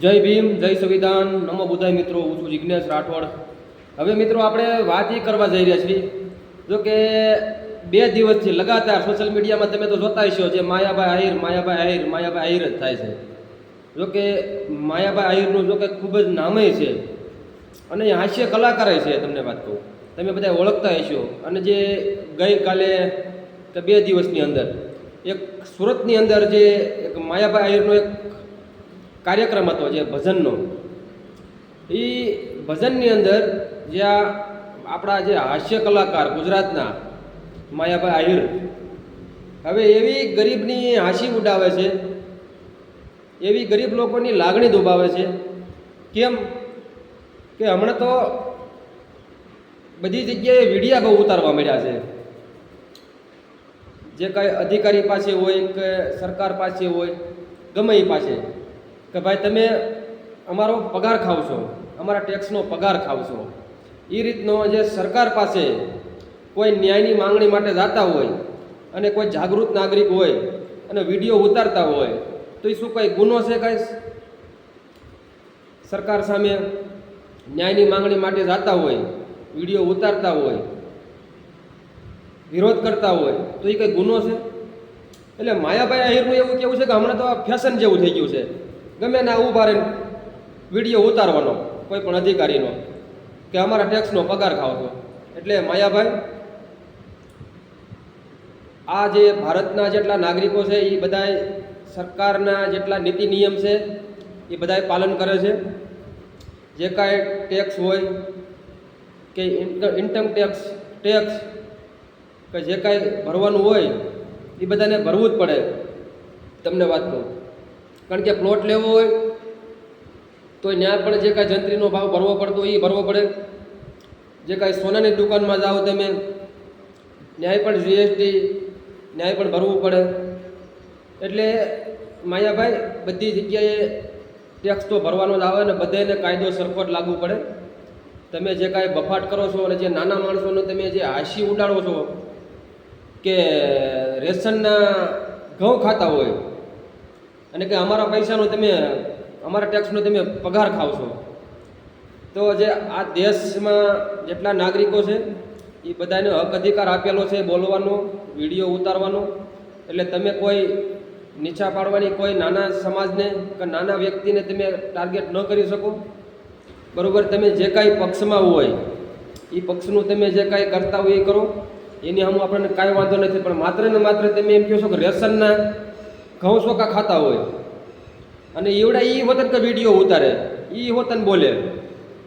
જય ભીમ, જય સંવિધાન, નમો બુદ્ધાય. મિત્રો, હું છું જિજ્ઞેશ રાઠોડ. હવે મિત્રો આપણે વાત એ કરવા જઈ રહ્યા છીએ. જો કે 2 દિવસથી લગાતાર સોશિયલ મીડિયામાં તમે તો જોતા હશો, જે માયાભાઈ આહિર જ થાય છે. જો કે માયાભાઈ આહિરનું જો કે ખૂબ જ નામે છે અને એ હાસ્ય કલાકાર છે. તમને વાત કહું, તમે બધા ઓળખતા હશો. અને જે ગઈકાલે કે 2 દિવસની અંદર એક સુરતની અંદર જે એક માયાભાઈ આહિરનો એક કાર્યક્રમ હતો, જે ભજનનો, એ ભજનની અંદર જ્યાં આપણા જે હાસ્ય કલાકાર ગુજરાતના માયાભાઈ આહિર હવે એવી ગરીબની હાંસી ઉડાવે છે, એવી ગરીબ લોકોની લાગણી દુભાવે છે. કેમ કે હમણાં તો બધી જગ્યાએ વિડીયા બહુ ઉતારવા મળ્યા છે. જે કાંઈ અધિકારી પાસે હોય કે સરકાર પાસે હોય, ગમે એ પાસે, કે ભાઈ તમે અમારો પગાર ખાવ છો, અમારા ટેક્સનો પગાર ખાવ છો. એ રીતનો જે સરકાર પાસે કોઈ ન્યાયની માંગણી માટે જતા હોય અને કોઈ જાગૃત નાગરિક હોય અને વિડીયો ઉતારતા હોય, તો એ શું કંઈ ગુનો છે? કાંઈ સરકાર સામે ન્યાયની માંગણી માટે જતા હોય, વિડીયો ઉતારતા હોય, વિરોધ કરતા હોય, તો એ કંઈ ગુનો છે? એટલે માયાભાઈ આહિરનું એવું કેવું છે કે હમણાં તો આ ફેશન જેવું થઈ ગયું છે. ગમે ના ઊભા રહીને વિડીયો ઉતારવાનો કોઈ પણ અધિકારીનો, કે અમારા ટેક્સનો પગાર ખાવ છો. એટલે માયાભાઈ, આ જે ભારતના જેટલા નાગરિકો છે એ બધાય સરકારના જેટલા નીતિ નિયમ છે એ બધાય પાલન કરે છે. જે કાંઈ ટેક્સ હોય કે ઇન્કમ ટેક્સ કે જે કાંઈ ભરવાનું હોય એ બધાને ભરવું જ પડે. તમને વાત કહું, કારણ કે પ્લોટ લેવો હોય તો ત્યાં પણ જે કાંઈ જંત્રીનો ભાવ ભરવો પડતો એ ભરવો પડે. જે કાંઈ સોનાની દુકાનમાં જાઓ તમે, ન્યાય પણ જીએસટી, ન્યાય પણ ભરવું પડે. એટલે માયાભાઈ બધી જગ્યાએ ટેક્સ તો ભરવાનો જ આવે ને બધાને કાયદો સરખો જ લાગુ પડે. તમે જે કાંઈ બફાટ કરો છો અને જે નાના માણસોને તમે જે હાંસી ઉડાડો છો કે રેશનના ઘઉં ખાતા હોય અને કે અમારા પૈસાનો તમે, અમારા ટેક્સનો તમે પગાર ખાવ છો, તો જે આ દેશમાં જેટલા નાગરિકો છે એ બધાને હક અધિકાર આપેલો છે બોલવાનો, વિડીયો ઉતારવાનો. એટલે તમે કોઈ નીચા પાડવાની, કોઈ નાના સમાજને કે નાના વ્યક્તિને તમે ટાર્ગેટ ન કરી શકો. બરાબર? તમે જે કાંઈ પક્ષમાં હોય એ પક્ષનું તમે જે કાંઈ કરતા હોય એ કરો, એની સામે આપણને કાંઈ વાંધો નથી. પણ માત્ર ને માત્ર તમે એમ કહો છો કે રેશનના ઘઉં ચોખા ખાતા હોય અને એવડા એ વતન કે વિડીયો ઉતારે, એ વતન બોલે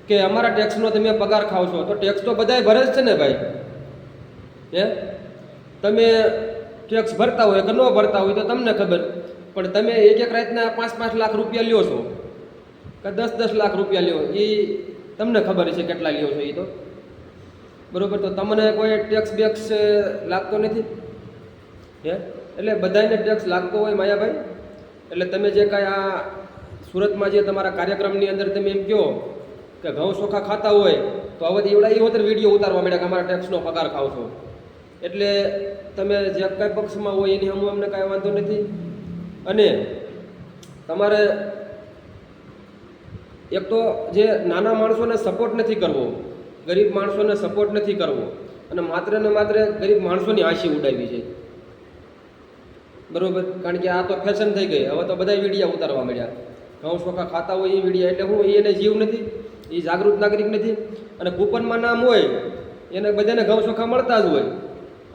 કે અમારા ટેક્સનો તમે પગાર ખાવ છો. તો ટેક્સ તો બધાય ભરે જ છે ને ભાઈ. તમે ટેક્સ ભરતા હોય કે ન ભરતા હોય તો તમને ખબર. પણ તમે એક રાતના 5-5 લાખ રૂપિયા લ્યો છો કે 10-10 લાખ રૂપિયા લ્યો, એ તમને ખબર છે કેટલા લ્યો છો. એ તો બરાબર. તો તમને કોઈ ટેક્સ બેક્સ લાગતો નથી. એટલે બધાને ટેક્સ લાગતો હોય માયાભાઈ. એટલે તમે જે કાંઈ આ સુરતમાં જે તમારા કાર્યક્રમની અંદર તમે એમ કહો કે ઘઉં ચોખા ખાતા હોય, તો હવે એવડા એ વખતે વિડીયો ઉતારવા માંડ્યા કે અમારા ટેક્સનો પગાર ખાવ છો. એટલે તમે જે કાંઈ પક્ષમાં હોય એની સામે અમને કાંઈ વાંધો નથી. અને તમારે એક તો જે નાના માણસોને સપોર્ટ નથી કરવો, ગરીબ માણસોને સપોર્ટ નથી કરવો અને માત્ર ને માત્ર ગરીબ માણસોની હાંસી ઉડાવી છે. બરાબર? કારણ કે આ તો ફેશન થઈ ગઈ. હવે તો બધા વિડીયા ઉતારવા મળ્યા. ઘઉં ચોખા ખાતા હોય એ વિડીયા. એટલે હું, એને જીવ નથી, એ જાગૃત નાગરિક નથી. અને કૂપનમાં નામ હોય એને બધાને ઘઉં ચોખા મળતા જ હોય.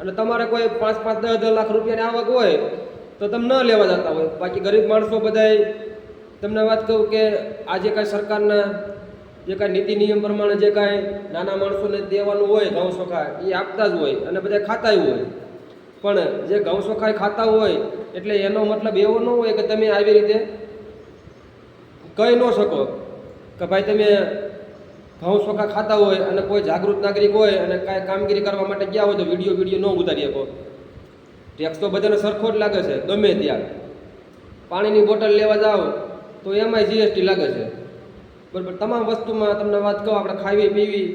અને તમારે કોઈ 5-5, 10-10 લાખ રૂપિયાની આવક હોય તો તમે ન લેવા જતા હોય. બાકી ગરીબ માણસો બધાય, તમને વાત કહું કે આજે કાંઈ સરકારના જે કાંઈ નીતિ નિયમ પ્રમાણે જે કાંઈ નાના માણસોને દેવાનું હોય ઘઉં ચોખા, એ આપતા જ હોય અને બધા ખાતાય હોય. પણ જે ઘઉં ચોખા ખાતા હોય એટલે એનો મતલબ એવો ન હોય કે તમે આવી રીતે કહી ન શકો કે ભાઈ તમે ઘઉં ચોખા ખાતા હોય અને કોઈ જાગૃત નાગરિક હોય અને કાંઈ કામગીરી કરવા માટે ગયા હોય તો વિડીયો ન ઉતારી શકો. ટેક્સ તો બધાને સરખો જ લાગે છે ગમે ત્યાં. પાણીની બોટલ લેવા જાઓ તો એમાંય જીએસટી લાગે છે. બરાબર? તમામ વસ્તુમાં તમને વાત કહું, આપણે ખાવી પીવી,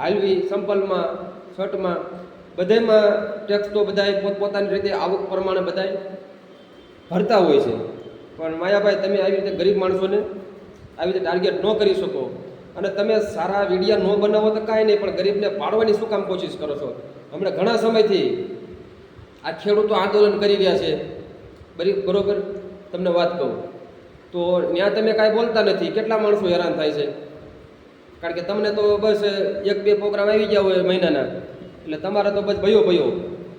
હાલવી, સંપલમાં, શર્ટમાં, બધામાં ટેક્સ તો બધાય પોતપોતાની રીતે આવક પ્રમાણે બધાય ભરતા હોય છે. પણ માયાભાઈ તમે આવી રીતે ગરીબ માણસોને આવી રીતે ટાર્ગેટ ન કરી શકો. અને તમે સારા વિડીયા ન બનાવો તો કાંઈ નહીં, પણ ગરીબને પાડવાની શું કામ કોશિશ કરો છો? હમણાં ઘણા સમયથી આ ખેડૂતો આંદોલન કરી રહ્યા છે, બરોબર. તમને વાત કહું તો ત્યાં તમે કાંઈ બોલતા નથી. કેટલા માણસો હેરાન થાય છે? કારણ કે તમને તો બસ 1-2 પ્રોગ્રામ આવી ગયા હોય મહિનાના, એટલે તમારે તો બસ ભયો.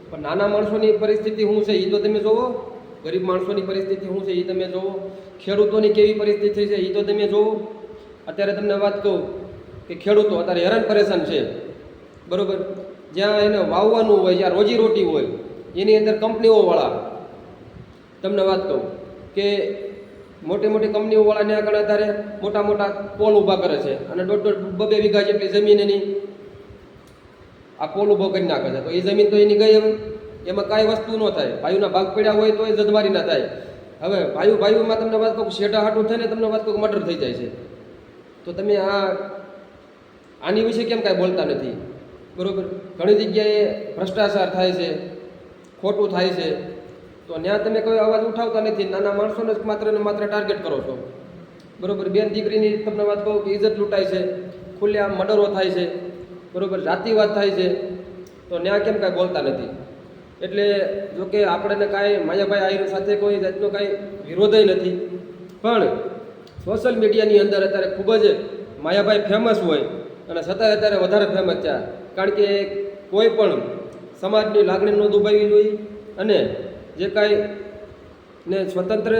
પણ નાના માણસોની પરિસ્થિતિ શું છે એ તો તમે જોવો. ગરીબ માણસોની પરિસ્થિતિ શું છે એ તમે જોવો. ખેડૂતોની કેવી પરિસ્થિતિ છે એ તો તમે જોવો. અત્યારે તમને વાત કહું કે ખેડૂતો અત્યારે હેરાન પરેશાન છે, બરાબર. જ્યાં એને વાવવાનું હોય, જ્યાં રોજીરોટી હોય, એની અંદર કંપનીઓવાળા, તમને વાત કહું કે મોટી કંપનીઓવાળાને આગળ અત્યારે મોટા પોલ ઊભા કરે છે અને 1.5-2 વીઘા જેટલી જમીન એની આ પોલ ઊભો કરી નાખે છે. તો એ જમીન તો એની ગઈ. હવે એમાં કાંઈ વસ્તુ ન થાય. ભાઈઓના ભાગ પડ્યા હોય તો એ જદમારી ના થાય. હવે ભાઈઓમાં તમને વાત કહું શેઢા હાટું થઈને તમને વાત કહું મર્ડર થઈ જાય છે. તો તમે આની વિશે કેમ કાંઈ બોલતા નથી? બરાબર. ઘણી જગ્યાએ ભ્રષ્ટાચાર થાય છે, ખોટું થાય છે, તો ત્યાં તમે કોઈ અવાજ ઉઠાવતા નથી. નાના માણસોને જ માત્ર ને માત્ર ટાર્ગેટ કરો છો, બરાબર. બેન દીકરીની તમને વાત કહું કે ઇજ્જત લૂંટાય છે, ખુલ્લેઆમ મર્ડરો થાય છે, બરાબર. જાતિવાદ થાય છે, તો ત્યાં કેમ કાંઈ બોલતા નથી? એટલે જો કે આપણને કાંઈ માયાભાઈ આહિર સાથે કોઈ જાતનો કાંઈ વિરોધય નથી, પણ સોશિયલ મીડિયાની અંદર અત્યારે ખૂબ જ માયાભાઈ ફેમસ હોય અને છતાંય અત્યારે વધારે ફેમસ થયા. કારણ કે કોઈ પણ સમાજની લાગણી ન દુભાવવી જોઈએ અને જે કાંઈ ને સ્વતંત્ર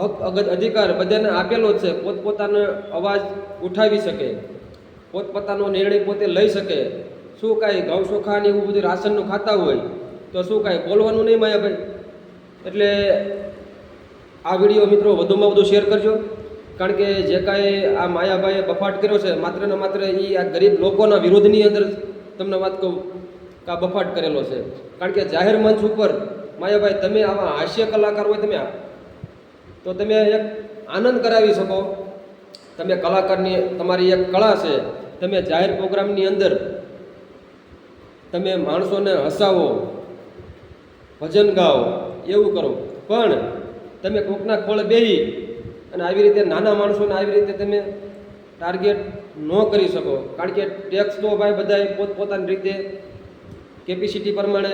હક અધિકાર બધાને આપેલો જ છે. પોતપોતાનો અવાજ ઉઠાવી શકે, પોતપોતાનો નિર્ણય પોતે લઈ શકે. શું કાંઈ ઘઉં ચોખા ને એવું બધું રાશનનું ખાતા હોય તો શું કાંઈ બોલવાનું નહીં માયાભાઈ? એટલે આ વિડીયો મિત્રો વધુમાં વધુ શેર કરજો. કારણ કે જે કાંઈ આ માયાભાઈએ બફાટ કર્યો છે માત્ર ને માત્ર એ આ ગરીબ લોકોના વિરોધની અંદર તમને વાત કહું કે આ બફાટ કરેલો છે. કારણ કે જાહેર મંચ ઉપર માયાભાઈ તમે આવા હાસ્ય કલાકાર હોય તમે તો તમે એક આનંદ કરાવી શકો. તમે કલાકારની તમારી એક કળા છે, તમે જાહેર પ્રોગ્રામની અંદર તમે માણસોને હસાવો, ભજન ગાઓ, એવું કરો. પણ તમે કોકના ખોળે બેસી અને આવી રીતે નાના માણસોને આવી રીતે તમે ટાર્ગેટ ન કરી શકો. કારણ કે ટેક્સ તો ભાઈ બધાએ પોતપોતાની રીતે કેપેસિટી પ્રમાણે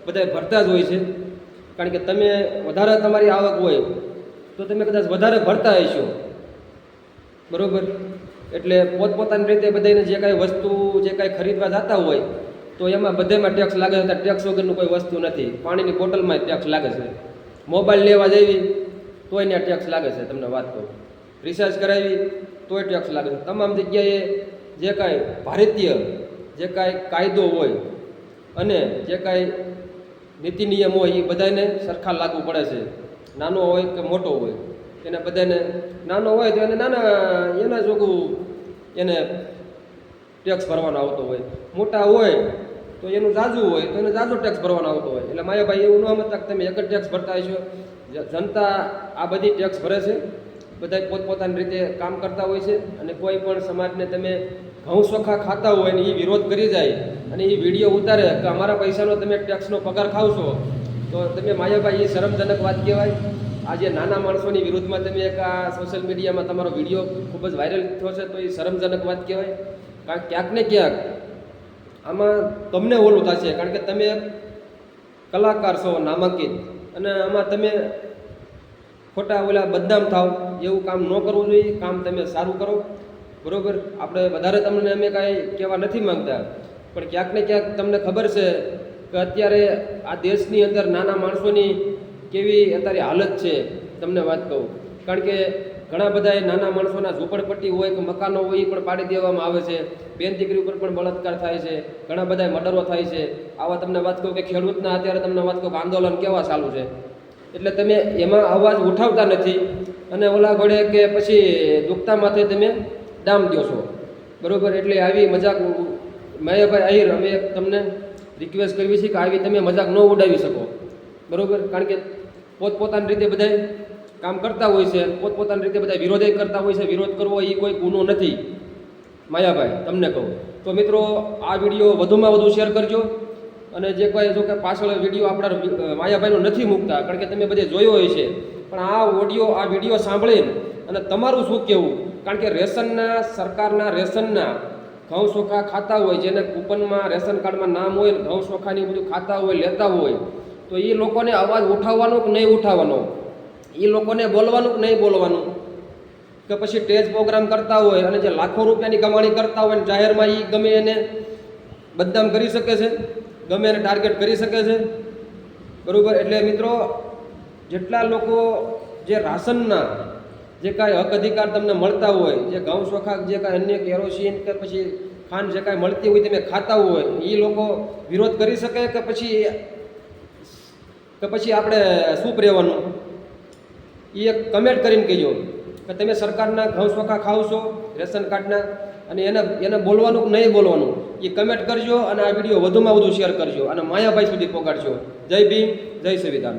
બધાએ ભરતા જ હોય છે. કારણ કે તમે વધારે તમારી આવક હોય તો તમે કદાચ વધારે ભરતા હશો, બરાબર. એટલે પોતપોતાની રીતે બધાને જે કાંઈ વસ્તુ જે કાંઈ ખરીદવા જતા હોય તો એમાં બધામાં ટેક્સ લાગે છે. ટેક્સ વગરનું કોઈ વસ્તુ નથી. પાણીની બોટલમાં ટેક્સ લાગે છે. મોબાઈલ લેવા જવી તોય ત્યાં ટેક્સ લાગે છે. તમને વાત કહું, રિચાર્જ કરાવી તોય ટેક્સ લાગે છે. તમામ જગ્યાએ જે કાંઈ ભારતીય જે કાંઈ કાયદો હોય અને જે કાંઈ નીતિ નિયમ હોય એ બધાને સરખા લાગુ પડે છે. નાનો હોય કે મોટો હોય, એને બધાને નાનો હોય તો એને એના જોગું એને ટેક્સ ભરવાનો આવતો હોય, મોટા હોય તો એનું જાજુ હોય તો એને જાજો ટેક્સ ભરવાનો આવતો હોય. એટલે માયાભાઈ એવું ન સમજતા કે તમે એક જ ટેક્સ ભરતા હશો. જનતા આ બધી ટેક્સ ભરે છે, બધા પોતપોતાની રીતે કામ કરતા હોય છે. અને કોઈ પણ સમાજને તમે ઘઉં ચોખા ખાતા હોય ને એ વિરોધ કરી જાય અને એ વિડીયો ઉતારે કે અમારા પૈસાનો તમે ટેક્સનો પગાર ખાવ છો, તો તમે માયાભાઈ એ શરમજનક વાત કહેવાય. આજે નાના માણસોની વિરુદ્ધમાં તમે એક આ સોશિયલ મીડિયામાં તમારો વિડીયો ખૂબ જ વાયરલ થયો છે, તો એ શરમજનક વાત કહેવાય. કારણ કે ક્યાંક ને ક્યાંક આમાં તમને ઓલું થશે. કારણ કે તમે કલાકાર છો નામાંકિત અને આમાં તમે ખોટા ઓલા બદનામ થાવ એવું કામ ન કરવું જોઈએ. કામ તમે સારું કરો, બરાબર. આપણે વધારે તમને અમે કાંઈ કહેવા નથી માંગતા, પણ ક્યાંક ને ક્યાંક તમને ખબર છે કે અત્યારે આ દેશની અંદર નાના માણસોની કેવી અત્યારે હાલત છે. તમને વાત કહું, કારણ કે ઘણા બધા નાના માણસોના ઝૂંપડપટ્ટી હોય કે મકાનો હોય એ પણ પાડી દેવામાં આવે છે. બેન દીકરી ઉપર પણ બળાત્કાર થાય છે, ઘણા બધા મર્ડરો થાય છે. આવા તમને વાત કહું કે ખેડૂતના અત્યારે તમને વાત કહું કે આંદોલન કેવા ચાલુ છે. એટલે તમે એમાં અવાજ ઉઠાવતા નથી અને ઓલા ઘોડે કે પછી દુખતા માથે તમે દામ દો છો, બરાબર. એટલે આવી મજાક માયાભાઈ આહિર અમે તમને રિક્વેસ્ટ કરવી છે કે આવી તમે મજાક ન ઉડાવી શકો, બરાબર. કારણ કે પોતપોતાની રીતે બધા કામ કરતા હોય છે, પોતપોતાની રીતે બધા વિરોધ કરતા હોય છે. વિરોધ કરવો એ કોઈ ગુનો નથી માયાભાઈ, તમને કહું. તો મિત્રો આ વિડીયો વધુમાં વધુ શેર કરજો. અને જે કોઈ જો કે પાછળ વિડીયો આપણા માયાભાઈનો નથી મૂકતા, કારણ કે તમે બધે જોયો હોય છે, પણ આ વિડીયો સાંભળીને અને તમારું શું કહેવું? કારણ કે રેશનના સરકારના રેશનના ઘઉં ચોખા ખાતા હોય, જેને કૂપનમાં રેશન કાર્ડમાં નામ હોય, ઘઉં ચોખાની બધું ખાતા હોય, લેતા હોય, તો એ લોકોને અવાજ ઉઠાવવાનો કે નહીં ઉઠાવવાનો? એ લોકોને બોલવાનું કે નહીં બોલવાનું? કે પછી સ્ટેજ પ્રોગ્રામ કરતા હોય અને જે લાખો રૂપિયાની કમાણી કરતા હોય ને જાહેરમાં એ ગમે એને બદનામ કરી શકે છે, ગમે એને ટાર્ગેટ કરી શકે છે, બરાબર? એટલે મિત્રો, જેટલા લોકો જે રાશનના જે કાંઈ હક અધિકાર તમને મળતા હોય, જે ઘઉં ચોખા, જે કાંઈ અન્ય કેરોસીન કે પછી ખાંડ જે કાંઈ મળતી હોય તમે ખાતા હોય, એ લોકો વિરોધ કરી શકે કે પછી આપણે શું રહેવાનું? એ એક કમેન્ટ કરીને કહેજો કે તમે સરકારના ઘઉં ચોખા ખાવ છો રેશન કાર્ડના, અને એને બોલવાનું કે નહીં બોલવાનું એ કમેન્ટ કરજો, અને આ વિડીયો વધુમાં વધુ શેર કરજો અને માયાભાઈ સુધી પહોંચાડજો. જય ભીમ, જય સંવિધાન.